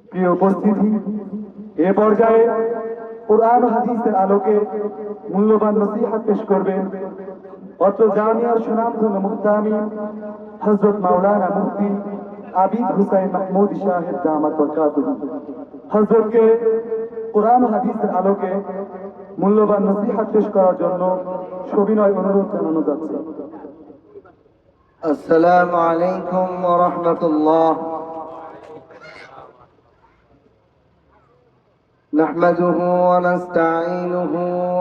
প্রিয় উপস্থিতি, এ পর্যায়ে কুরআন হাদিসের আলোকে মূল্যবান নসিহত পেশ করবেন অত্র জামিয়ার সুনামধন্য মুফতি হযরত মাওলানা মুফতি আবিদ হুসাইন মাহমুদ সাহেব দামাত বরকাতুহু। হযরতকে কুরআন হাদিসের আলোকে মূল্যবান নসিহত পেশ করার জন্য সবিনয় অনুরোধ জানানো যাচ্ছে। السلام عليكم ورحمة الله. نحمده ونستعينه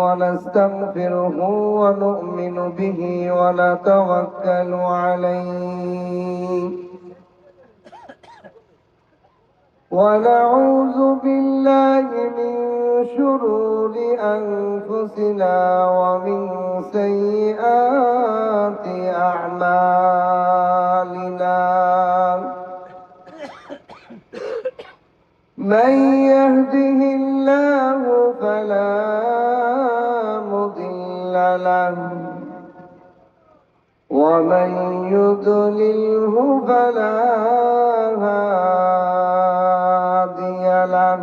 ونستغفره ونؤمن به ونتوكل عليه ونعوذ بالله من شرور أنفسنا ومن سيئات أعمالنا. من يهده الله فلا مضل له ومن يضلله فلا هادي له.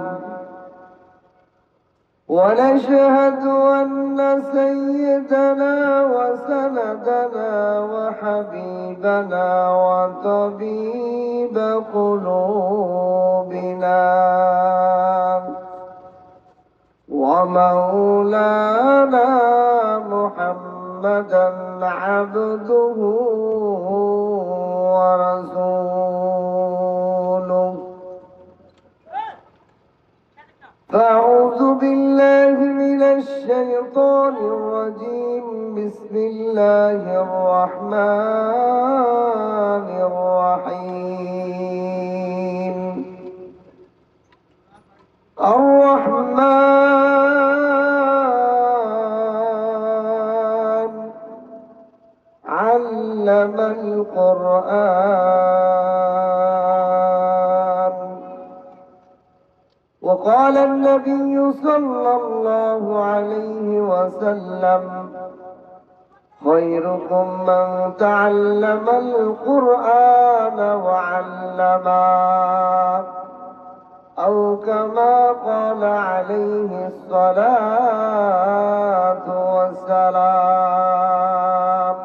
ونشهد أن سيدنا وسندنا وحبيبنا وطبيب قلوبنا ومولانا محمدا عبده ورسوله. أعوذ بالله من الشيطان الرجيم. بسم الله الرحمن الرحيم. الرحمن علم القرآن. وقال النبي صلى الله عليه وسلم: خيركم من تعلم القرآن وعلمه، أو كما قال عليه الصلاة والسلام.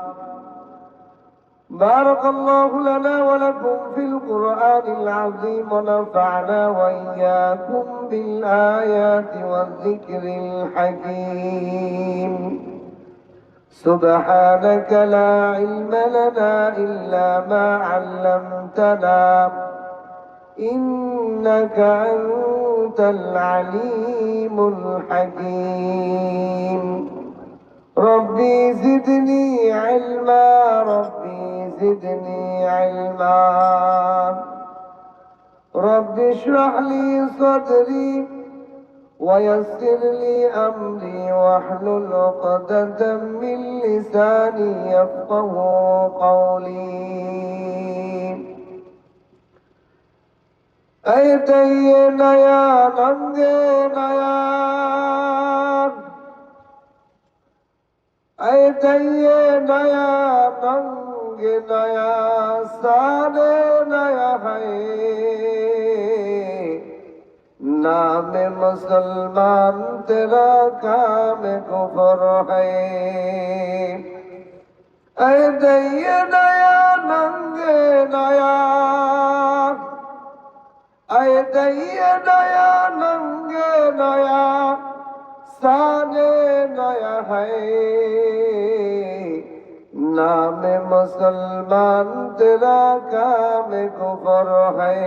بارك الله لنا ولكم في القرآن العظيم ونفعنا وإياكم بالآيات والذكر الحكيم. سبحانك لا علم لنا إلا ما علمتنا إنك أنت العليم الحكيم. ربي زدني علما، ربي زدني علما. رب اشرح لي صدري ويسر لي أمري واحلل عقدة من لساني يفقه قولي. ऐतये नया रंगे नया, ऐतये नया रंगे नया, सारे नया है। नाम मुसलमान तेरा काम कुफर है। ऐतये नया रंगे नया, ऐतये नया नंगे नया, साने नया है। नाम मुसलमान तेरा काम कुफर है।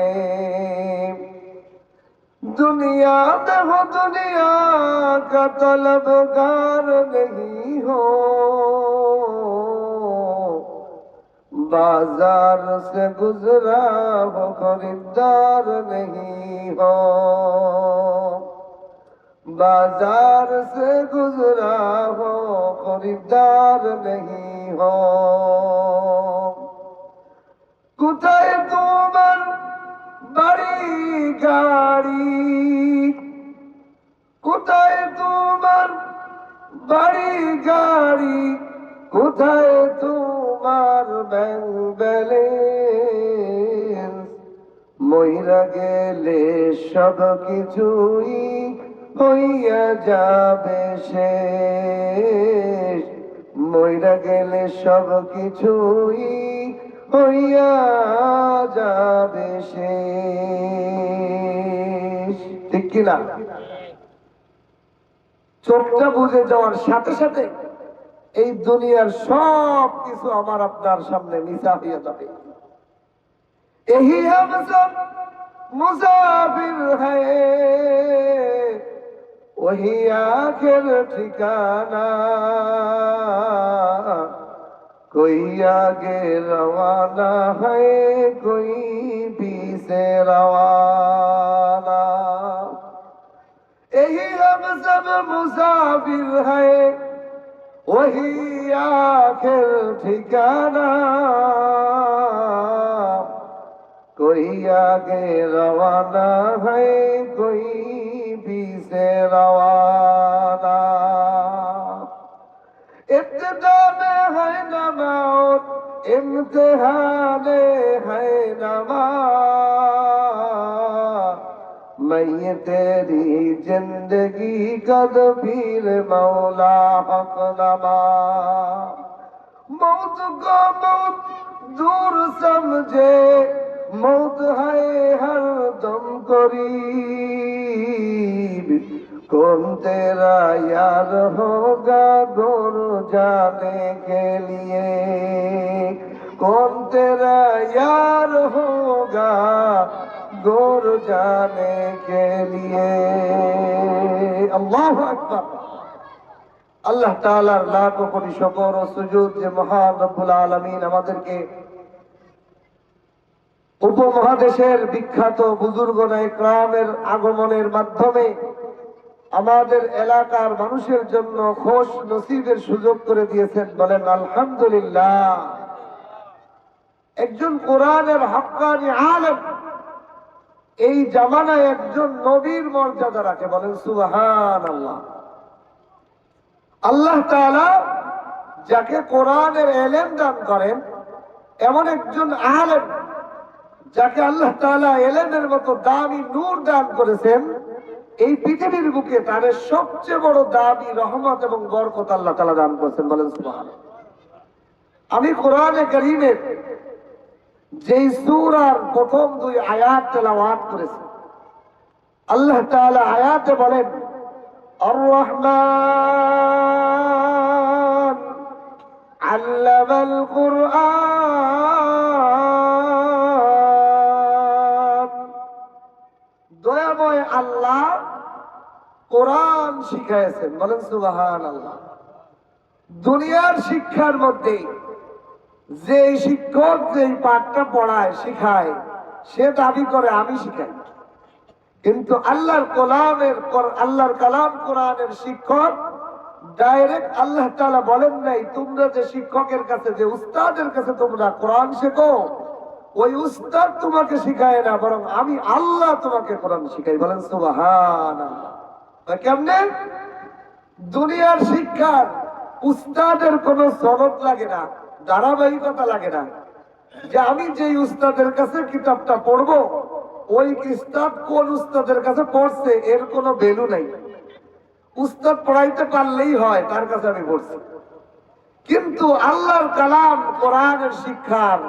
दुनिया में हो दुनिया का तलबगार नहीं हो, बाजार से गुजरा हो खरीदार नहीं हो। बाजार से गुजरा हो खरीदार नहीं हो। কোথায় তোমার বাড়ি গাড়ি, কোথায় তোমার বাড়ি গাড়ি, কোথায় তোমার ব্যাংক ব্যালেন্স। মইরা গেলে সব কিছুই হইয়া যাবে শেষ, মইরা গেলে সব কিছুই হইয়া যাবে শেষ। ঠিক কিনা? চোখটা বুঝে যাওয়ার সাথে সাথে এই দুনিয়ার সব কিছু আমার আপনার সামনে মিশা হয়ে যাবে। यही हम सब मुसाफिर है, वही आखिर ठिकाना, कोई आगे रवाना है, कोई पीछे रवाना। यही हम सब मुसाफिर है, वही आखिर ठिकाना, कोई आगे रवाना है, कोई पीछे रवाना। इब्तिदा में है नमाज, इम्तिहाने है नमाज, मैं ये तेरी जिंदगी कद पीर मौला हक नमा। मौत को मौत दूर समझे, मौत है हर दम करीब, कौन तेरा यार होगा दूर जाने के लिए, कौन तेरा यार होगा दूर जाने के लिए। अल्लाहु अकबर। আল্লাহ তাআলার লাখ কোটি শুকর ও সুজুদ যে মহান রব্বুল আলামিন আমাদেরকে উপমহাদেশের বিখ্যাত বুজুর্গনায়ে কেরামের আগমনের মাধ্যমে আমাদের এলাকার মানুষের জন্য খোশ নসিবের সুযোগ করে দিয়েছেন। বলেন আলহামদুলিল্লাহ। একজন কোরআনের হক্কানি আলেম এই জামানায় একজন নবীর মর্যাদা রাখে। বলেন সুবহানাল্লাহ। আল্লাহ তাআলা যাকে কোরআনের ইলম দান করেন, এমন একজন আলেম যাকে আল্লাহ তাআলা ইলমের মতো দামি নূর দান করেছেন, এই পৃথিবীর বুকে তার সবচেয়ে বড় দামি রহমত এবং বরকত আল্লাহ তাআলা দান করেছেন। বলেন সুবহানাল্লাহ। আমি কোরআনে কারীমের যেই সূরার প্রথম দুই আয়াত তেলাওয়াত করেছি, আল্লাহ তাআলা আয়াতে বলেন আর রহমান আল্লামাল কুরআন। দয়াময় আল্লাহ কোরআন শিখাইছেন। বলেন সুবহানাল্লাহ। দুনিয়ার শিক্ষার মধ্যে যে শিক্ষক যে পাঠটা পড়ায় শিখায়, সে দাবি করে আমি শিখাই, কিন্তু আল্লাহর কালাম কোরআনের শিক্ষক ডাইরেক্ট আল্লাহ তাআলা বলেন নাই তোমরা যে শিক্ষকের কাছে, যে উস্তাদের কাছে তোমরা কোরআন শেখো, ওই উস্তাদ তোমাকে শিখায় না, বরং আমি আল্লাহ তোমাকে কোরআন শিখাই। বলেন সুবহানাল্লাহ। কেমনে? দুনিয়ার শিক্ষার উস্তাদের কোনো সনদ লাগে না, ধারাবাহিকতা লাগে না, যে আমি যে উস্তাদের কাছে কিতাবটা পড়বো, ওই কিতাব কোন উস্তাদের কাছে পড়ছে এর কোনো ভ্যালু নাই। উস্তাদ পড়াইতে পারলেই হয় তার কাছে আমি পড়ছি। কিন্তু আল্লাহর কালাম কোরআনের শিক্ষার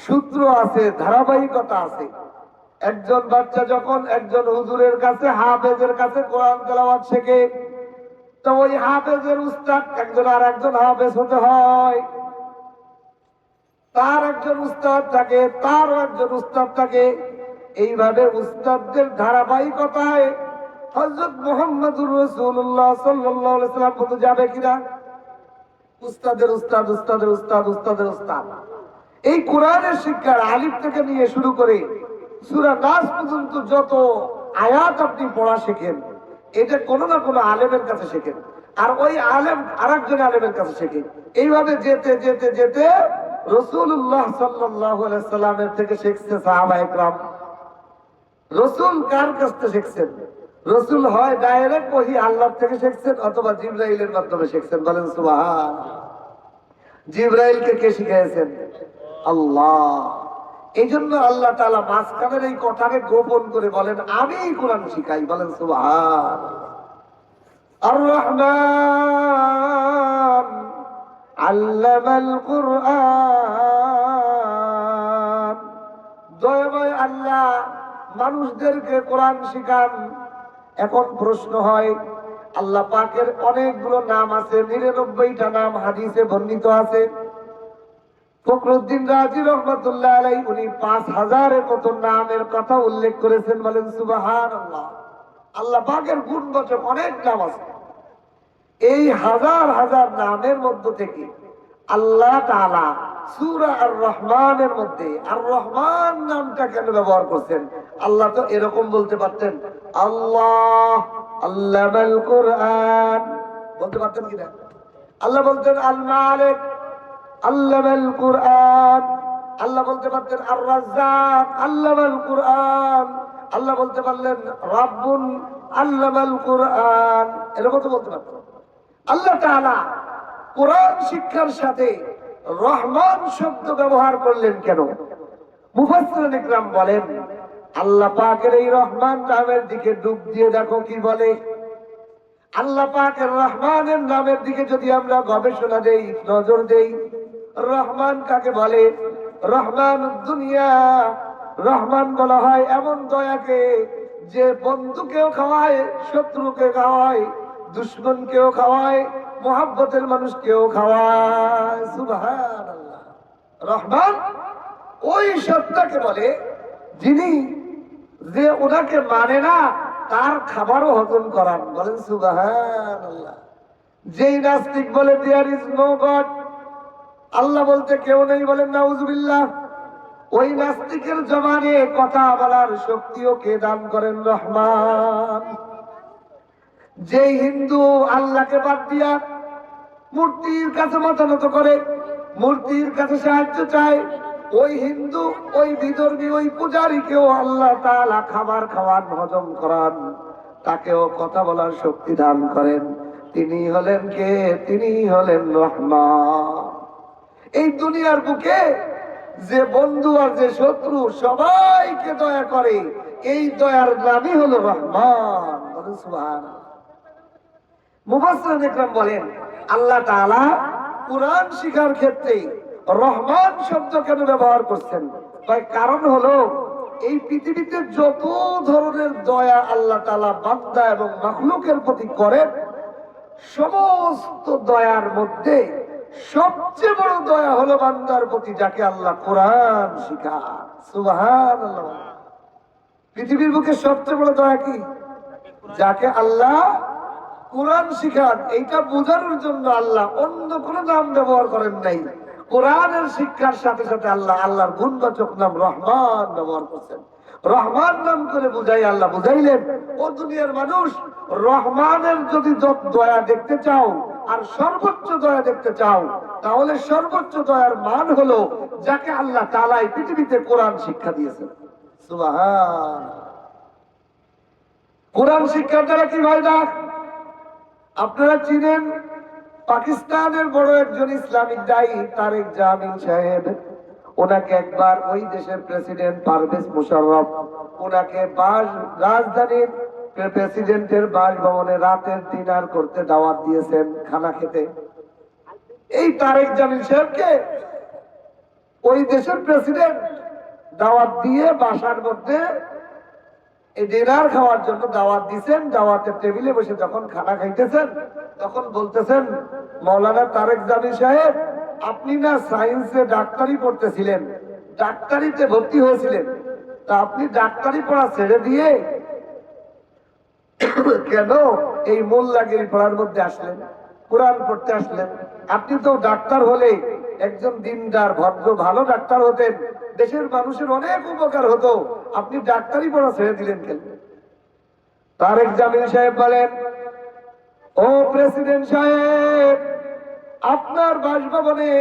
সূত্র আছে, ধারাবাহিকতা আছে। একজন বাচ্চা যখন একজন হুজুরের কাছে, হাফেজের কাছে কোরআন তেলাওয়াত শেখে, তো ওই হাফেজের উস্তাদ একজন আর একজন হাফেজ হতে হয়, তার একজন উস্তাদ থাকে, তারও একজন উস্তাদ থাকে। এইভাবে উস্তাদদের ধারাবাহিকতায় হযরত মুহাম্মদুর রাসূলুল্লাহ সাল্লাল্লাহু আলাইহি ওয়াসাল্লাম পর্যন্ত যাবে কিনা? উস্তাদের উস্তাদ, উস্তাদের উস্তাদ, উস্তাদের উস্তাদ। এই কোরআনের শিক্ষার আলিফ থেকে নিয়ে শুরু করে সূরা নাস পর্যন্ত যত আয়াত আপনি পড়া শেখেন, এটা কোনো না কোনো আলেমের কাছে শেখেন, আর ওই আলেম আরেকজন আলেমের কাছে শেখেন। এইভাবে যেতে যেতে যেতে রাসূলুল্লাহ সাল্লাল্লাহু আলাইহি ওয়াসাল্লামের থেকে শিখছে সাহাবায়ে কেরাম। রাসূল কার কাছ থেকে শিখছেন? রাসূল হয় ডাইরেক্ট ওহী আল্লাহ থেকে শিখছেন, অথবা জিবরাইলের মাধ্যমে শিখছেন। বলেন সুবহানাল্লাহ। জিবরাইলকে কে শিখিয়েছেন? আল্লাহ। এই জন্য আল্লাহ তাআলা মাঝখানের এই কথাকে গোপন করে বলেন আমি কোরআন শিখাই। বলেন সুবহান। আর রহমান আল্লামাল কুরআন, দয়াময় আল্লাহ মানুষদেরকে কোরআন শিখান। এখন প্রশ্ন হয়, আল্লাহ পাকের অনেকগুলো নাম আছে, 99টা নাম হাদিসে বর্ণিত আছে। ফখরুদ্দিন রাজি রহমাতুল্লাহ আলাইহি উনি 5000-এর মতো নামের কথা উল্লেখ করেছেন। বলেন সুবহানাল্লাহ। আল্লাহ পাকের গুণবাচক অনেক নাম আছে। এই হাজার হাজার নামের মধ্য থেকে আল্লাহ তাআলা সূরা আর রহমানের মধ্যে আর রহমান নামটা কেন ব্যবহার করছেন? আল্লাহ তো এরকম বলতে পারতেন আল্লাহ আল্লামাল কুরআন, বলতে পারতেন কিনা? আল্লাহ বলতেন আল মালিক আল্লামাল কুরআন, আল্লাহ বলতে পারতেন আর রাজ্জাক আল্লামাল কুরআন, আল্লাহ বলতে পারলেন রাব্বুন আল্লামাল কুরআন, এরকম তো বলতে পারতেন। আল্লাহ তাআলা কোরআন শিক্ষার সাথে রহমান শব্দ ব্যবহার করলেন কেন? মুফাসসিরিন ইকরাম বলেন আল্লাহ পাকের এই রহমান নামের দিকে ডুব দিয়ে দেখো কি বলে। আল্লাহ পাকের রহমানের নামের দিকে যদি আমরা গবেষণা দেই, নজর দেই, রহমান কাকে বলে? রহমান দুনিয়া, রহমান বলা হয় এমন দয়াকে যে বন্ধুকেও খাওয়ায়, শত্রুকে খাওয়ায়, দুশ্মনকেও খাওয়ায়, মুহাব্বতের মানুষকেও খাওয়ায়। সুবহানাল্লাহ। রহমান ওই সত্তাকে বলে যিনি যে ওনাকে মানে না তার খাবারও হজম করান। বলেন সুবহানাল্লাহ। যেই নাস্তিক বলে দেয়ার ইজ নো গড, আল্লাহ বলতে কেউ নেই, বলেন নাউজুবিল্লাহ, ওই নাস্তিকের জবানে কথা বলার শক্তিও কে দান করেন? রহমান। যে হিন্দু আল্লাহকে বাদ দিয়া মূর্তির কাছে মাথা নত করে, মূর্তির কাছে সাহায্য চায়, ওই হিন্দু, ওই বিধর্মী, ওই পূজারীকেও আল্লাহ তাআলা খাবার খাওয়ান, হজম করান, তাকেও কথা বলার শক্তি দান করেন। তিনি হলেন কে? তিনি হলেন রহমান। এই দুনিয়ার বুকে যে বন্ধু আর যে শত্রু সবাইকে দয়া করে, এই দয়ার নামই হলো রহমান। বলেন সুবহানাল্লাহ। মুফাসসিরিন ইকরাম বলেন আল্লাহ তাআলা কুরআন শিখার ক্ষেত্রে রহমান শব্দ কেন ব্যবহার করছেন? কারণ হলো এই পৃথিবীতে যত ধরনের দয়া আল্লাহ তাআলা বান্দা এবং মাখলুকের প্রতি করেন, সমস্ত দয়ার মধ্যে সবচেয়ে বড় দয়া হলো বান্দার প্রতি, যাকে আল্লাহ কোরআন শিখান। সুবহানাল্লাহ। পৃথিবীর বুকে সবচেয়ে বড় দয়া কি? যাকে আল্লাহ কোরআন শিখান। এইটা বোঝানোর জন্য আল্লাহ অন্য কোন নাম ব্যবহার করেন নাই। কোরআনের শিক্ষার সাথে সাথে আল্লাহ আল্লাহর গুণবাচক নাম রহমান ব্যবহার করছেন। রহমান নাম করে বুঝাই আল্লাহ বুঝাইলেন, ও দুনিয়ার মানুষ, রহমানের যদি দয়া দেখতে চাও আর সর্বোচ্চ দয়া দেখতে চাও, তাহলে সর্বোচ্চ দয়ার মান হলো যাকে আল্লাহ তাআলা এই পৃথিবীতে কোরআন শিক্ষা দিয়েছেন। সুবহান। কোরআন শিক্ষার দ্বারা কি হয় না? আপনারা চিনেন পাকিস্তানের বড় একজন ইসলামিক দায়ী তারেক জামিল সাহেব, ওনাকে একবার ওই দেশের প্রেসিডেন্ট পারভেজ মুশাররফ ওনাকে রাজধানীর প্রেসিডেন্টের বাসভবনে রাতের ডিনার করতে দাওয়াত দিয়েছেন, খানা খেতে। এই তারেক জামিল সাহেবকে ওই দেশের প্রেসিডেন্ট দাওয়াত দিয়ে বাসার মধ্যে এই ডিনার খাওয়ার জন্য দাওয়াত দিয়েছেন। দাওয়াতের টেবিলে বসে যখন খানা খাইতেছেন তখন বলতেছেন, মাওলানা তারেক জামিল সাহেব, আপনি না সায়েন্সে ডাক্তারি পড়তেছিলেন, ডাক্তারিতে ভর্তি হয়েছিলেন, তা আপনি ডাক্তারি পড়া ছেড়ে দিয়ে কেন এই মোল্লাগিরি পড়ার মধ্যে আসলেন, কোরআন পড়তে আসলেন? আপনি তো ডাক্তার হলে একজন দিনদার ভদ্র ভালো ডাক্তার হতেন, দেশের মানুষের অনেক উপকার হতো, আপনি ডাক্তারি পড়া ছেড়ে দিলেন কেন? তারেক জামিল সাহেব বলেন, ও প্রেসিডেন্ট সাহেব, আপনার বাসভবনে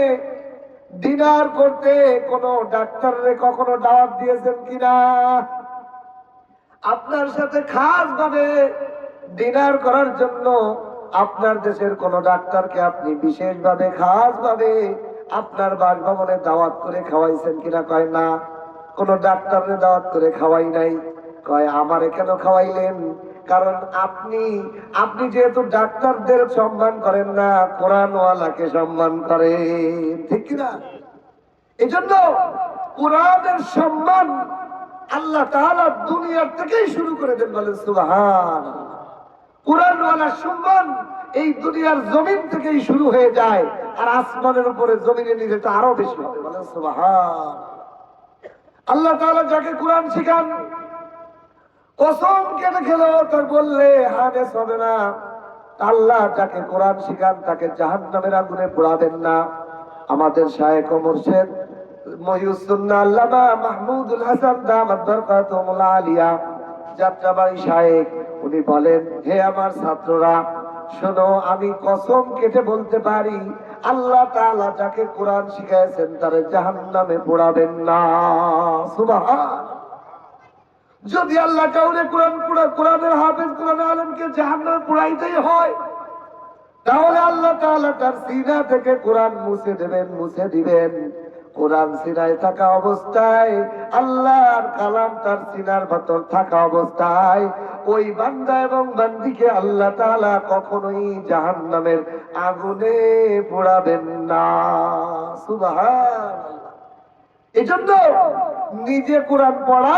ডিনার করতে কোন ডাক্তাররে কখনো দাওয়াত দিয়েছেন কিনা? আপনার সাথে খাস ভাবে ডিনার করার জন্য আপনার দেশের কোন ডাক্তারকে আপনি বিশেষভাবে খাস ভাবে আপনার বাসভবনে দাওয়াত করে খাওয়াইছেন কিনা? কয় না। কোন ডাক্তারের দাওয়াত করে খাওয়াই নাই। কয় আমারে কেন খাওয়াইলেন? কারণ আপনি আপনি যেহেতু ডাক্তারদের সম্মান করেন না, কোরআনওয়ালাকে সম্মান করেন, ঠিক কিনা? এই জন্য কোরআনের সম্মান আল্লাহ তাআলা দুনিয়ার থেকেই শুরু করে দেন, বলেন সুবহানাল্লাহ। কোরআনওয়ালার সম্মান এই দুনিয়ার জমিন থেকেই শুরু হয়ে যায়, আর আসমানের উপরে জমিনে নিলে তো আরো বেশি হবে, বলেন সুবহানাল্লাহ। আল্লাহ তাআলা যাকে কোরআন শিখান, কসম কেটে খেলেও তার বললে হাদেস হবে না। আল্লাহ যাকে কোরআন শিখান তাকে জাহান্নামের আগুনে পোড়াবেন না। আমাদের শায়েখ ও মুর্শিদ মহিউসুন্নাহ আল্লামা মাহমুদুল হাসান দামাত বরকাতুহুল আলিয়া যাত্রাবাড়ি শায়েখ, উনি বলেন, হে আমার ছাত্ররা শোনো, আমি কসম কেটে বলতে পারি আল্লাহ তাআলা যাকে কোরআন শিখাইছেন তারে জাহান্নামে পোড়াবেন না। সুবহান। যদি আল্লাহ কাউরে কোরআনের হাফেজ, কোরআনের আলেমকে জাহান্নামে পোড়াইতেই হয়, তাহলে আল্লাহ তাআলা তার সিনা থেকে কোরআন মুছে দিবেন। কোরআন সিনায় থাকা অবস্থায়, আল্লাহর কালাম তার সিনার ভেতর থাকা অবস্থায় ওই বান্দা এবং বান্দিকে আল্লাহ তাআলা কখনোই জাহান্নামের আগুনে পোড়াবেন না। সুবহানাল্লাহ। এজন্য নিজে কোরআন পড়া,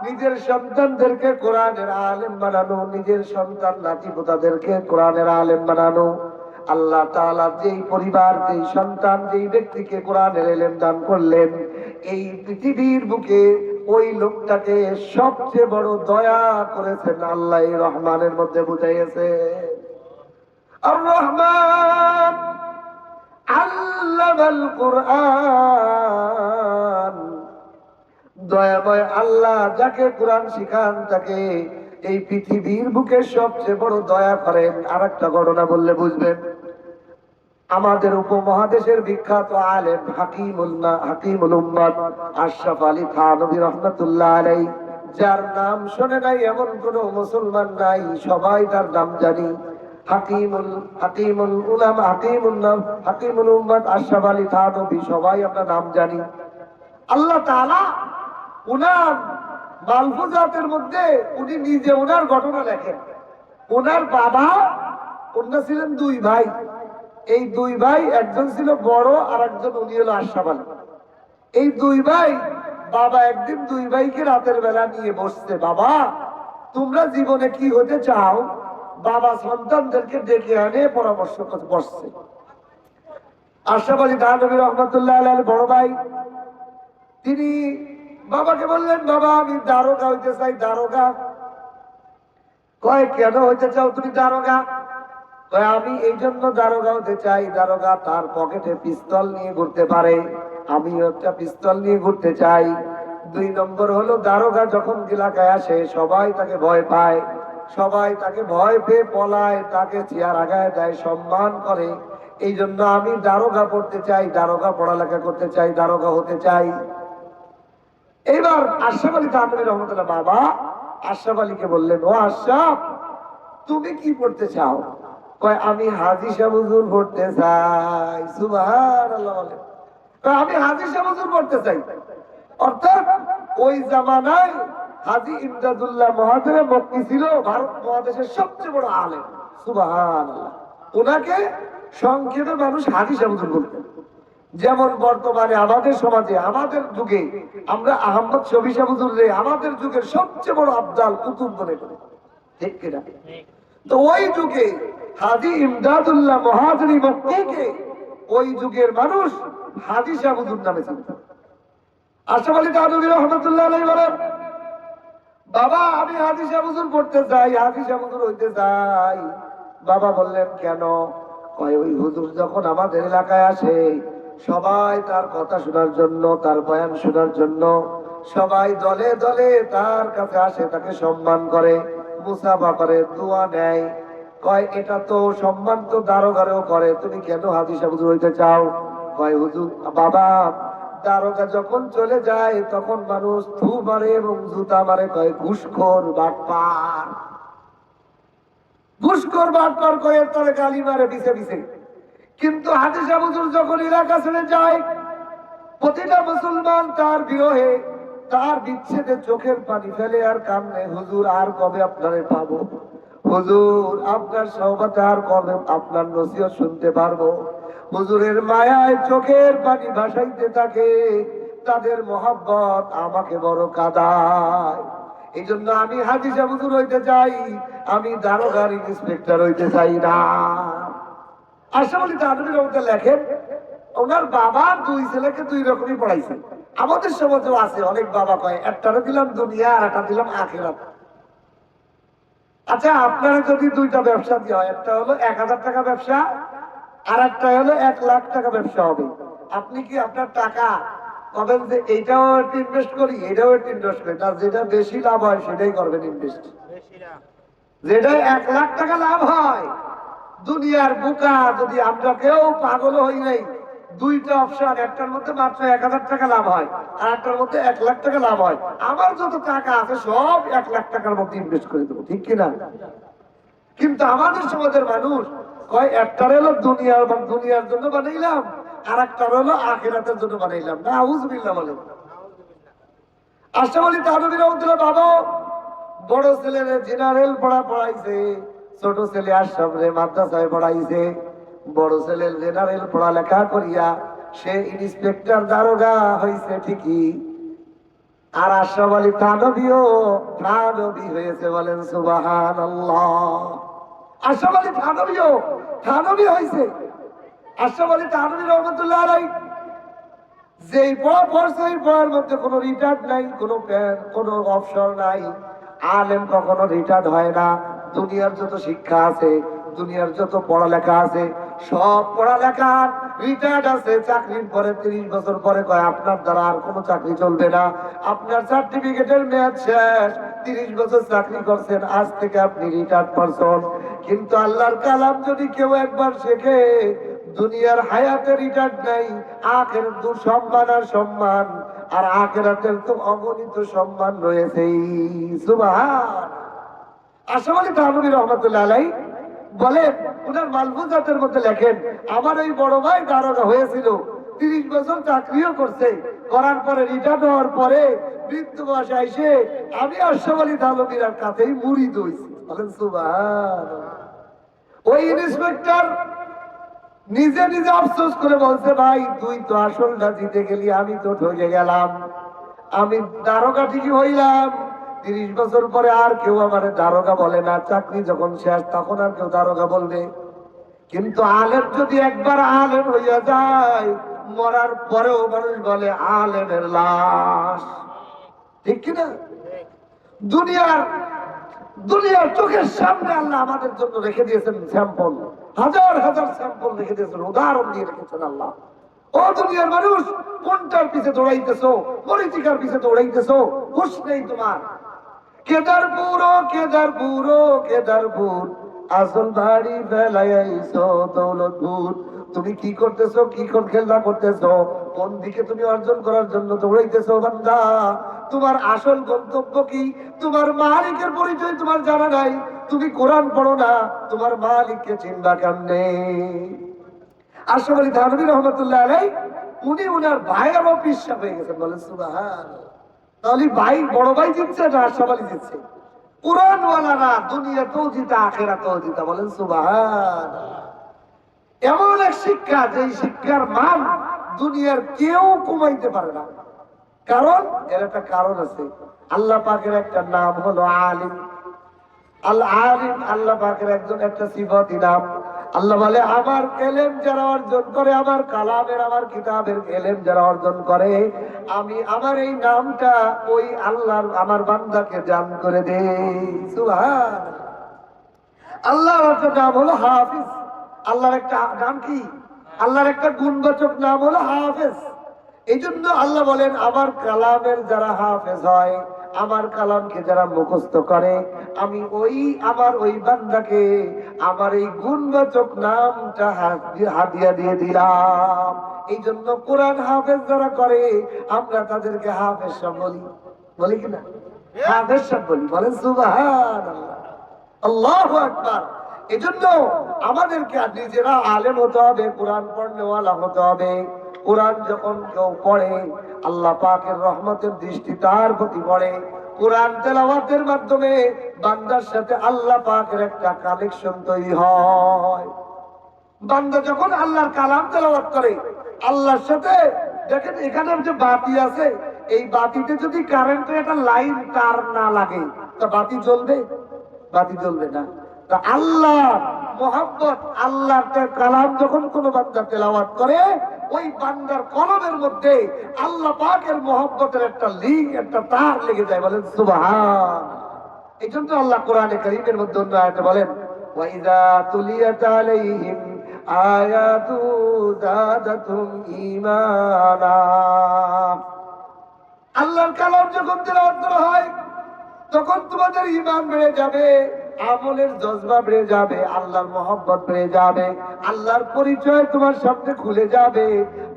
নিজের সন্তানদেরকে কোরআনের আলেম বানানো, নিজের সন্তান নাতিপোতাদেরকে কোরআনের আলেম বানানো। আল্লাহ তাআলা যেই পরিবার, যেই সন্তান, যেই ব্যক্তিকে কোরআনের ইলম দান করলেন, এই পৃথিবীর বুকে ওই লোকটাকে সবচেয়ে বড় দয়া করেছেন আল্লাহ এই রহমানের মধ্যে বুঝাইয়েছে। আর রহমান আল্লামাল কুরআন, দয়াময় আল্লাহ যাকে কোরআন শিখান তাকে এই পৃথিবীর বুকে সবচেয়ে বড় দয়া করেন। আর একটা ঘটনা বললে বুঝবেন। আমাদের উপমহাদেশের বিখ্যাত আলেম হাকিমুল উম্মাত আশরাফ আলী থানভী রাহমাতুল্লাহ আলাইহি, যার নাম শুনে নাই এমন কোন মুসলমান নাই, সবাই তার নাম জানি। হাকিমুল উম্মাত আশরাফ আলী থানভী, সবাই আমরা নাম জানি। আল্লাহ তাআলা উনার মালফুজাতের মধ্যে উনি নিজে ওনার ঘটনা লেখেন। ওনার বাবা, ওনারা ছিলেন দুই ভাই। এই দুই ভাই, একজন ছিল বড় আর একজন উনি হলো আশরাফ আলী। এই দুই ভাই, বাবা একদিন দুই ভাইকে রাতের বেলা নিয়ে বসছে, বাবা তোমরা জীবনে কি হতে চাও? বাবা সন্তানদেরকে ডেকে আনে পরামর্শ করতে বসছে। আশরাফ আলী থানভী রাহমাতুল্লাহ আলাইহি বড় ভাই, তিনি বাবাকে বললেন, বাবা আমি দারোগা হইতে চাই। দারোগা? কয় কেন হইতে চাও তুমি দারোগা? কয় আমি এই জন্য দারোগা হতে চাই, দারোগা তার পকেটে পিস্তল নিয়ে ঘুরতে পারে, আমিও একটা পিস্তল নিয়ে ঘুরতে চাই। দুই নম্বর হলো, দারোগা যখন এলাকায় আসে সবাই তাকে ভয় পায়, সবাই তাকে ভয় পেয়ে পলায়, তাকে চেয়ার আগায় দেয়, সম্মান করে। এই জন্য আমি দারোগা পড়তে চাই, দারোগা পড়ালেখা করতে চাই, দারোগা হতে চাই। এইবার আশরাফ আলী থানভী রহমাতুল্লাহ বাবা আশরাফ আলীকে বললেন, ও আশরাফ তুমি কি পড়তে চাও? কয় আমি হাজী সাহেব হুজুর পড়তে চাই। সুবহানাল্লাহ বলে, কয় আমি হাজী সাহেব হুজুর পড়তে চাই। অর্থাৎ ওই জামানায় হাজী ইমদাদুল্লাহ মহাদেব মক্কি ছিল ভারত মহাদেশের সবচেয়ে বড় আলেম। সুবহানাল্লাহ। ওনাকে সংক্ষেপে মানুষ হাজী সাহেব হুজুর বলতেন। যেমন বর্তমানে আমাদের সমাজে, আমাদের যুগে আমরা আহমদ শফি সাহেব হুজুররে আমাদের যুগের সবচেয়ে বড় আফজাল কুতুব মনে করি, ঠিক কিনা? তো ওই যুগে হাজী ইমদাদুল্লাহ মহাজনী মক্কিকে ওই যুগের মানুষ হাজী সাহেব হুজুর নামে চিনত। আশরাফ আলী থানভী রাহমাতুল্লাহ আলাইহি বলেন, বাবা আমি হাজী সাহেব হুজুর পড়তে চাই, হাজী সাহেব হুজুর হইতে চাই। বাবা বললেন কেন? কয় ওই হুজুর যখন আমাদের এলাকায় আসে সবাই তার কথা শোনার জন্য, তার বয়ান শোনার জন্য সবাই দলে দলে তার কাছে আসে, তাকে সম্মান করে, মুসাফা করে, দোয়া নেয়। কয় এটা তো সম্মান তো দারোগারেও করে, তুমি কেন হাজী সাহেব হুজুর হইতে চাও? কয় হুজুর বাবা দারোগা যখন চলে যায় তখন মানুষ থু মারে এবং জুতা মারে, কয় ঘুষখোর বাটপার, ঘুষখোর বাটপার কয়ে তারে গালি মারে পিছে পিছে। কিন্তু হাজী সাহেব হুজুর যখন এলাকা ছেড়ে যায় প্রতিটা মুসলমান তার বিরহে তার বিচ্ছেদে চোখের পানি ফেলে আর কান্দে, হুজুর আর কবে আপনারে পাবো, হুজুর আপনার সহবতে আর কবে আপনার নসিহত শুনতে পারবো। হুজুরের মায়ায় চোখের পানি ভাসাইতে থাকে, তাদের মহব্বত আমাকে বড় কাঁদায়। এই জন্য আমি হাজী সাহেব হুজুর হইতে চাই, আমি দারোগার ইন্সপেক্টর হইতে চাই না। আশরাফ আলী থানভী রহমাতুল্লাহ লেখেন, ওনার বাবা দুই ছেলেকে দুই রকমই পড়াইছে। আমাদের সমাজেও আছে অনেক বাবা কয় একটারে দিলাম দুনিয়া আর একটা দিলাম আখিরাত। আচ্ছা আপনারা যদি দুইটা ব্যবসা দেওয়া হয়, একটা হলো 1000 টাকা ব্যবসা আর একটা হলো 1 লাখ টাকা ব্যবসা হবে, আপনি কি আপনার টাকা কবেন যে এইটাও একটু ইনভেস্ট করি এটাও একটু ইনভেস্ট করি, তার যেটা বেশি লাভ হয় সেটাই করবেন ইনভেস্ট। যেটা 1 লাখ টাকা লাভ হয়, দুনিয়ার বুকা যদি আমরা কেউ পাগল হই নাই, দুইটা অপশন, একটার মধ্যে মাত্র 1000 টাকা লাভ হয় আর একটার মধ্যে 1 লাখ টাকা লাভ হয়, আমার যত টাকা আছে সব 1 লাখ টাকার মধ্যে ইনভেস্ট করে দেবো, ঠিক কিনা? কিন্তু আমাদের সমাজের মানুষ কয় একটার হলো দুনিয়ার জন্য বানাইলাম আর একটার হলো আখিরাতের জন্য বানাইলাম। না আউযুবিল্লাহ বলেন। আশরাফ আলী থানভী রহমাতুল্লাহ বাবা বড় ছেলের জেনারেল পড়াইছে, ছোট ছেলে আশরাফ রে মাদ্রাসায় পড়াইছে। বড় ছেলের জেনারেল পড়ালেখা করিয়া সে ইন্সপেক্টর দারোগা হয়েছে ঠিকই, আর আশরাফ আলী থানভীও থানভী হয়েছে, বলেন সুবহানাল্লাহ। আশরাফ আলী থানভীও থানভী হয়েছে। আশরাফ আলী থানভী রহমাতুল্লাহ আলাইহি যেই পড়া পড়ছে এই পড়ার মধ্যে কোনো রিটার্ড নাই, কোনো অবসর নাই। আলেম কখনো রিটার্ড হয় না। দুনিয়ার যত শিক্ষা আছে, দুনিয়ার যত পড়ালেখা আছে, সব পড়ালেখার রিটার্ড আছে। চাকরির পরে 30 বছর পরে কয় আপনার দ্বারা আর কোনো চাকরি চলবে না, আপনার সার্টিফিকেটের মেয়াদ শেষ, 30 বছর চাকরি করছেন, আজ থেকে আপনি রিটার্ড পারসন। কিন্তু আল্লাহর কালাম যদি কেউ একবার শেখে, দুনিয়ার হায়াতে রিটার্ড নাই, আখিরাত তো সম্মান আর সম্মান, আর আখিরাতের তো অগণিত সম্মান রয়েছে। সুবহান। আশরাফ আলী থানভী রহমাতুল্লাহ আলাইহি বলেন, উনার মালফুজাতের মধ্যে লেখেন, আমার এই বড় ভাই দারোগা হয়েছিল, 30 বছর চাকরিও করছে, করার পরে রিটার্ড হওয়ার পরে বৃদ্ধ বয়সে এসে আমি আশরাফ আলী থানভীর কাছেই মুরিদ হইছি, বলেন সুবহান। ওই ইন্সপেক্টর নিজে নিজে আফসোস করে বলছে, ভাই তুই তো আসলটা জিতে গেলি, আমি তো ঠকে গেলাম। আমি দারোগা ঠিকই হইলাম, 30 বছর পরে আর কেউ আমার দারোগা বলে না, চাকরি যখন শেষ তখন আর কেউ দারোগা বলবে। কিন্তু আলেম যদি একবার আলেম হইয়া যায়, মরার পরেও মানুষ বলে আলেমের লাশ, ঠিক কিনা? দুনিয়ার চোখের সামনে আল্লাহ আমাদের জন্য রেখে দিয়েছেন স্যাম্পল, হাজার হাজার স্যাম্পল রেখে দিয়েছেন, উদাহরণ দিয়ে রেখেছেন আল্লাহ। ও দুনিয়ার মানুষ, কোনটার পিছে দৌড়াইতেছো? পলিটিকার পিছে দৌড়াইতেছো? হুঁশ নেই তোমার? কেদারপুর ও কেদারপুর ও কেদারপুর, আসল বাড়ি ফেলাইছো দৌলতপুর। তুমি কি করতেছো, কি খেলা করতেছো? কোন দিকে তুমি অর্জন করার জন্য দৌড়াইতেছো বান্দা? তোমার আসল গন্তব্য কি? তোমার মালিকের পরিচয় তোমার জানা নাই, তুমি কোরআন পড়ো না, তোমার মালিককে চিনবা কেমনে? আশরাফ আলী থানভী রহমাতুল্লাহ আলাইহি উনি উনার ভাইয়েরও পিসা হয়ে গেছেন, বলেন সুবহানাল্লাহ। তাহলে ভাই, বড় ভাই জিতছে না আশরাফ আলী জিতছে? কোরআনওয়ালারা দুনিয়াতেও জিতা, আখিরাতেও জিতা, বলেন সুবহানাল্লাহ। এমন এক শিক্ষা, যে শিক্ষার মান দুনিয়ার কেউ কমাইতে পারে না। কারণ এর একটা কারণ আছে। আল্লাহ পাকের একটা নাম হলো আলিম। আল আলিম আল্লাহ পাকের একটা সিফাতি নাম। আল্লাহ বলে, আমার এলেম যারা অর্জন করে, আমার কালামের, আমার কিতাবের এলেম যারা অর্জন করে, আমি আমার এই নামটা ওই আল্লাহর আমার বান্দাকে দান করে দেই। সুবহান। আল্লাহর একটা নাম হলো হাফিজ। আল্লাহর একটা নাম কি? আল্লাহর একটা গুণবাচক নাম হলো হাফেজ। এই জন্য আল্লাহ বলেন, আমার কালামের যারা হাফেজ হয়, আমার কালামকে যারা মুখস্থ করে, আমি আমার ওই বান্দাকে আমার এই গুণবাচক নামটা হাদিয়া দিয়ে দিলাম। এই জন্য কোরআন হাফেজ যারা করে, আমরা তাদেরকে হাফেজ সাহেব বলি কিনা? হাফেজ সাহেব বলি, বলেন সুবহানাল্লাহ, আল্লাহু আকবার। এজন্য আমাদেরকে নিজেরা আলেম হতে হবে, কোরআন পড়নেওয়ালা হতে হবে। কোরআন যখন কেউ পড়ে আল্লাহ পাকের রহমতের দৃষ্টি তার প্রতি পড়ে। কোরআন তেলাওয়াতের মাধ্যমে বান্দার সাথে আল্লাহ পাকের একটা কানেকশন তৈরি হয়। বান্দা যখন আল্লাহর কালাম তেলাওয়াত করে আল্লাহর সাথে, দেখেন এখানে যে বাতি আছে, এই বাতিতে যদি কারেন্টের একটা লাইন তার না লাগে তা বাতি জ্বলবে? বাতি জ্বলবে না। তা আল্লাহ মোহাম্মদ, আল্লাহর কালাম যখন কোনো বান্দা তেলাওয়াত করে, ওই বান্দার কলমের মধ্যে আল্লাহ পাকের মোহাম্মতের একটা লিঙ্ক, একটা তার লেগে যায়। বলেন সুবহান। এই জন্য আল্লাহ কোরআনে কারীমের মধ্যে অন্য আয়াতে বলেন, ওয়াইযা তুলিয়াত আলাইহিম আয়াতু যাদাতুম ঈমানা। আল্লাহর কালাম যখন তেলাওয়াত করা হয় তখন তোমাদের ঈমান বেড়ে যাবে, আমলের জজবা বেড়ে যাবে, আল্লাহর মহব্বত বেড়ে যাবে, আল্লাহর পরিচয় তোমার সামনে খুলে যাবে।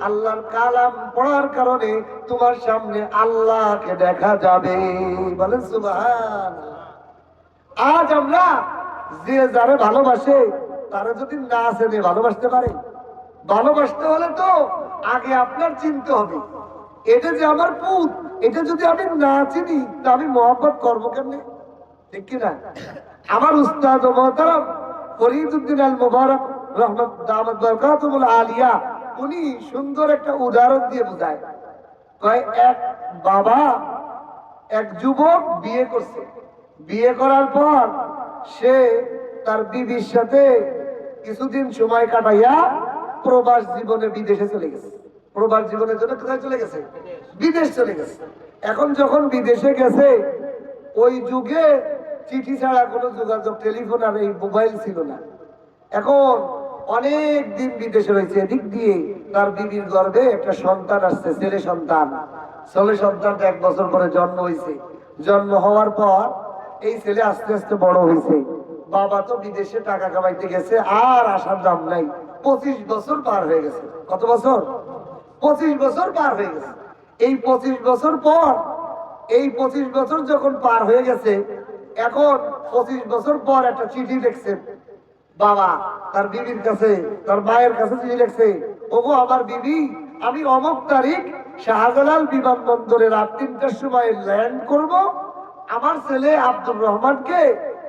আল্লাহর কালাম পড়ার কারণে তোমার সামনে আল্লাহকে দেখা যাবে। বলেন সুবহান। আজ আমরা যে যারে ভালোবাসে তারা যদি না চেনে ভালোবাসতে পারে? ভালোবাসতে হলে তো আগে আপনার চিনতে হবে, এটা যে আমার পুত, এটা যদি আমি না চিনি তা আমি মহব্বত করবো কেমনে? ঠিক কিনা? আমার উস্তাদ ও মোহতারাম ফরিদউদ্দিন আল মুবারক রহমত দামাত বরকাতুল আলিয়া, উনি সুন্দর একটা উদাহরণ দিয়ে বোঝায়। কয় এক বাবা এক যুবক বিয়ে করছে, বিয়ে করার পর সে তার বিবির সাথে কিছুদিন সময় কাটাইয়া প্রবাস জীবনে বিদেশে চলে গেছে। প্রবাস জীবনের জন্য কোথায় চলে গেছে? বিদেশ চলে গেছে। এখন যখন বিদেশে গেছে, ওই যুগে চিঠি ছাড়া কোনো যোগাযোগ, টেলিফোন আর এই মোবাইল ছিল না। এখন অনেক দিন বিদেশে রয়েছে, এদিক দিয়ে তার বিবির গর্ভে একটা সন্তান আসছে, ছেলে সন্তান। ছেলে সন্তানটা 1 বছর পরে জন্ম হয়েছে। জন্ম হওয়ার পর এই ছেলে আস্তে আস্তে বড় হয়েছে। বাবা তো বিদেশে টাকা কামাইতে গেছে, আর আসার দাম নাই। 25 বছর পার হয়ে গেছে। কত বছর? 25 বছর পার হয়ে গেছে। এই 25 বছর পর, এই 25 বছর যখন পার হয়ে গেছে, এখন 25 বছর পর একটা চিঠি লিখছে বাবা তার বিবির কাছে, তার মায়ের কাছে চিঠি লিখছে, ওগো আমার বিবি, আমি অমুক তারিখ শাহজালাল বিমানবন্দরে রাত 3টার সময় ল্যান্ড করব। আমার ছেলে আব্দুর রহমানকে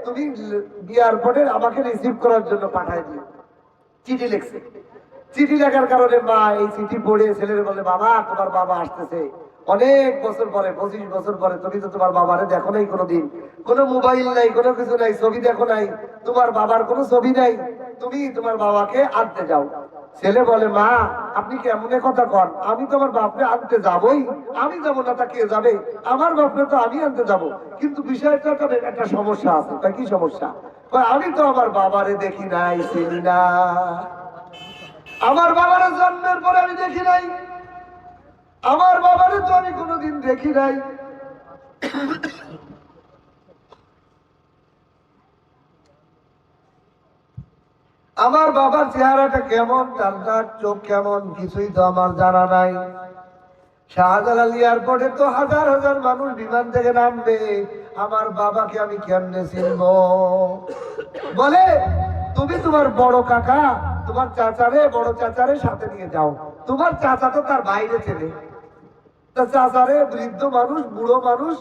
তুমি এয়ারপোর্টে আমাকে রিসিভ করার জন্য পাঠায় দিও। চিঠি লিখছে। চিঠি লেখার কারণে মা এই চিঠি পড়ে ছেলের বলে, বাবা তোমার বাবা আসতেছে অনেক বছর পরে, 25 বছর পরে। তুমি তো তোমার বাবারে দেখো নাই কোনোদিন, কোনো মোবাইল নাই, কোনো কিছু নাই, ছবি দেখো নাই, তোমার বাবার কোনো ছবি নাই, তুমি তোমার বাবাকে আনতে যাও। ছেলে বলে, মা আপনি কেমন কথা কন, আমি তো আমার বাপরে আনতে যাবই, আমি যাবো না তা কে যাবে? আমার বাপরে তো আমি আনতে যাব, কিন্তু বিষয়টা একটা সমস্যা আছে। তা কি সমস্যা? আমি তো আমার বাবারে দেখি নাই, চিনি না, আমার বাবার জন্মের পরে আমি দেখি নাই, আমার বাবারে তো আমি কোনোদিন দেখি নাই। আমার বাবার চেহারাটা কেমন, তার নাক চোখ কেমন, কিছুই তো আমার জানা নাই। শাহজালাল এয়ারপোর্টে তো হাজার হাজার মানুষ বিমান থেকে নামবে, আমার বাবাকে আমি কেমনে চিনব? বলে, তুমি তোমার বড় কাকা, তোমার চাচারে, বড় চাচারে সাথে নিয়ে যাও। তোমার চাচা তো তার বাইরে ছেলে, তা চাচারে, বৃদ্ধ মানুষ, বুড়ো মানুষ,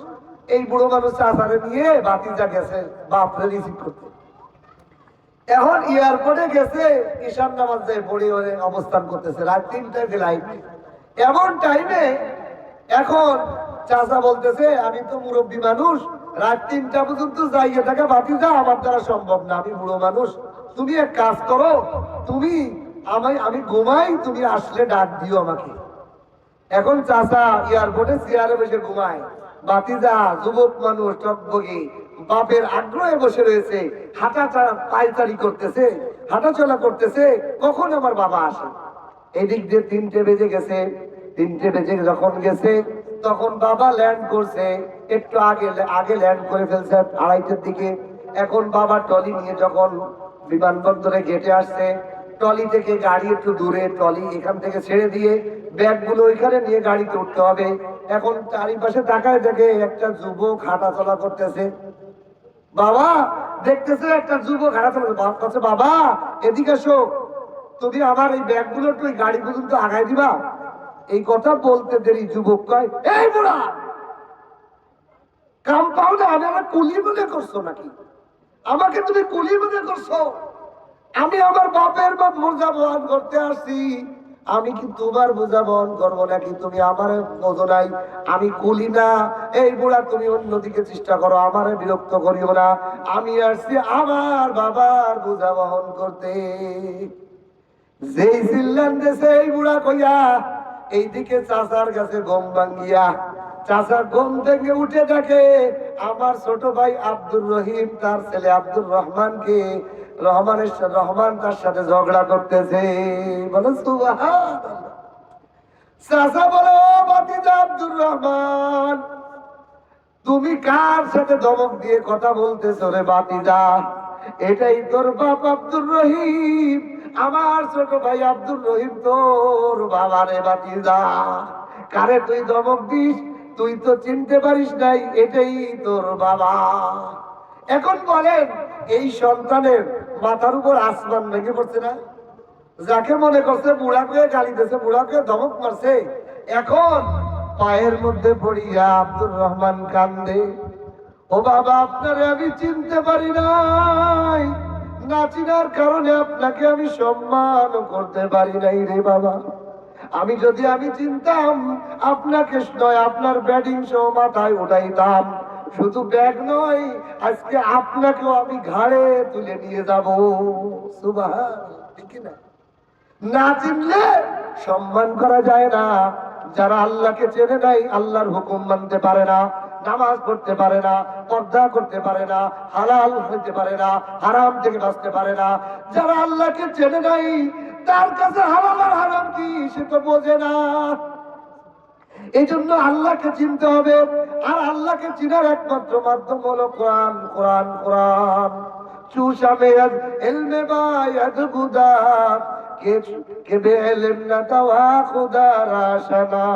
এই বুড়ো মানুষ চাচারে নিয়ে বাতিজা গেছে বাপরে রিসিভ করতে। এখন এয়ারপোর্টে গেছে, ঈশান নামাজ যায় পড়ে অবস্থান করতেছে, রাত 3টায় ফ্লাইট। এমন টাইমে এখন চাচা বলতেছে, আমি তো মুরব্বী মানুষ, রাত 3টা পর্যন্ত যাইয়ে থাকা ভাতিজা আমার দ্বারা সম্ভব না, আমি বুড়ো মানুষ, তুমি এক কাজ করো, তুমি আমি ঘুমাই, তুমি আসলে ডাক দিও আমাকে। এখন চাচা এয়ারপোর্টে চেয়ারে বসে ঘুমায়, ভাতিজা যুবক মানুষ টকবগি বাপের আগ্রহে বসে রয়েছে, পায়চারি করতেছে, হাঁটাচলা করতেছে, কখন আমার বাবা আসে। এদিক দিয়ে 3টে বেজে গেছে। 3টে বেজে যখন গেছে তখন বাবা ল্যান্ড করছে, একটু আগে ল্যান্ড করে ফেলছে 2:30টার দিকে। এখন বাবা ট্রলি নিয়ে যখন বিমানবন্দরে গেটে আসছে, ট্রলি থেকে গাড়ি একটু দূরে, ট্রলি এখান থেকে ছেড়ে দিয়ে ব্যাগগুলো ওইখানে নিয়ে গাড়িতে উঠতে হবে। এখন চারিপাশে তাকায় দেখে একটা যুবক হাঁটাচলা করতেছে। বাবা দেখতেছে একটা যুবক হাঁটাচলা করছে, বাবা এদিকে এসো, তুমি আমার এই ব্যাগগুলো একটু গাড়ি পর্যন্ত আগায় দিবা। এই কথা বলতে দেরি যুবক কয়, এই বুড়া কাম পাও না, আমি আমার কুলি মনে করছো নাকি? আমাকে তুমি কুলি মনে করছো? আমি আমার বাপের মত বোঝা বহন করতে আসছি, আমি কি তোমার বোঝা বহন করবো নাকি? তুমি আমার বোঝো নাই, আমি কুলি না। এই বুড়া তুমি অন্যদিকে চেষ্টা করো, আমারে বিরক্ত করিও না। আমি আসছি আমার বাবার বোঝা বহন করতে। যেই চিল্লান দেশে এই বুড়া কইয়া এইদিকে চাচার কাছে গম ভাঙ্গিয়া, চাচা গম থেকে উঠে থাকে আমার ছোট ভাই আব্দুর রহিম তার ছেলে আব্দুর রহমানকে, রহমান তার সাথে ঝগড়া করতেছে। বলে সুবহানাল্লাহ। চাচা বলে, ও ভাতিজা আব্দুর রহমান, তুমি কার সাথে ধমক দিয়ে কথা বলতেছো রে ভাতিজা? এটাই তোর বাপ আব্দুর রহিম, আমার ছোট ভাই আব্দুর রহিম তোর বাবা রে ভাতিজা। কারে তুই ধমক দিস? তুই তো চিনতে পারিস নাই, এটাই তোর বাবা। এখন বলেন, এই সন্তানের মাথার উপর আসমান ভেঙে পড়ছে না? যাকে মনে করছে বুড়াকে গালি দিয়েছে, বুড়াকে ধমক মারছে, এখন পায়ের মধ্যে পড়িয়া আব্দুর রহমান কান্দে। ও বাবা, আপনারে আমি চিনতে পারি নাই, না চিনার কারণে আপনাকে আমি সম্মান করতে পারি নাই রে বাবা। আমি চিনতাম আপনাকে নয়, আপনার ব্যাটিং সহ মাথায় উঠাইতাম। শুধু ব্যাগ নয়, আজকে আপনাকেও আমি ঘাড়ে তুলে নিয়ে যাব। সুবহানাল্লাহ, ঠিক না? না চিনলে সম্মান করা যায় না। যারা আল্লাহকে চেনে নাই, আল্লাহর হুকুম মানতে পারে না, নামাজ পড়তে পারে না, পর্দা করতে পারে না, হালাল হইতে পারে না, হারাম থেকে বাঁচতে পারে না। যারা আল্লাহকে চেনে নাই, তার কাছে হালাল আর হারাম কি সে তো বোঝে না। এই জন্য আল্লাহকে চিনতে হবে, আর আল্লাহকে চিনার একমাত্র মাধ্যম হলো কোরআন, কোরআন, কোরআন। চুষামে এলমে বায়াদ গুদা কে বেএলম না তাওয়া খুদার আশানা,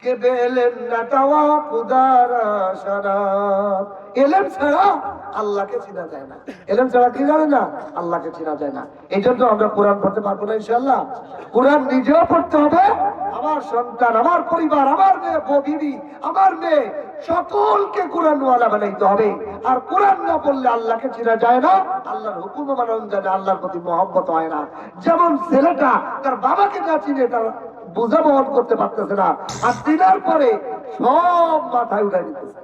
কে বেএলম না তাওয়া খুদার আশানা। এলেম ছাড়া আল্লাহকে চিনা যায় না। এলেম ছাড়া কি জানে না? আল্লাহকে চিনা যায় না। এই জন্য আমরা কোরআন পড়তে পারবো না ইনশাআল্লাহ। কোরআন নিজেও পড়তে হবে, আমার সন্তান, আমার পরিবার, আমার মেয়ে, বিবি, আমার মেয়ে, সকলকে কোরআন ওয়ালা বানাইতে হবে। আর কোরআন না পড়লে আল্লাহকে চিনা যায় না, আল্লাহর হুকুম মানানো যায় না, আল্লাহর প্রতি মহব্বত হয় না। যেমন ছেলেটা তার বাবাকে না চিনে তার বোঝা বহন করতে পারতেছে না, আর চিনার পরে সব মাথায় উঠাই দিতেছে।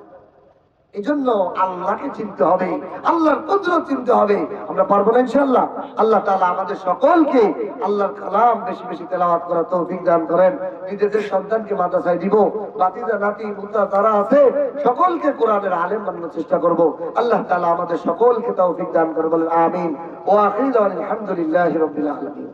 এই জন্য আল্লাহকে চিনতে হবে, আল্লাহর কুদরত চিনতে হবে। আমরা পারবো না ইনশাআল্লাহ। আল্লাহ তাআলা আমাদের সকলকে আল্লাহর কালাম বেশি বেশি তেলাওয়াত করার তৌফিক দান করেন। নিজেদের সন্তানকে মাদ্রাসায় দিব, বাতিজা নাতি মুতা যারা আছে সকলকে কোরআনের আলেম বানানোর চেষ্টা করব। আল্লাহ তাআলা আমাদের সকলকে তৌফিক দান করে বলেন আমিন। ওয়া আখিরু আলহামদুলিল্লাহি রাব্বিল আলামিন।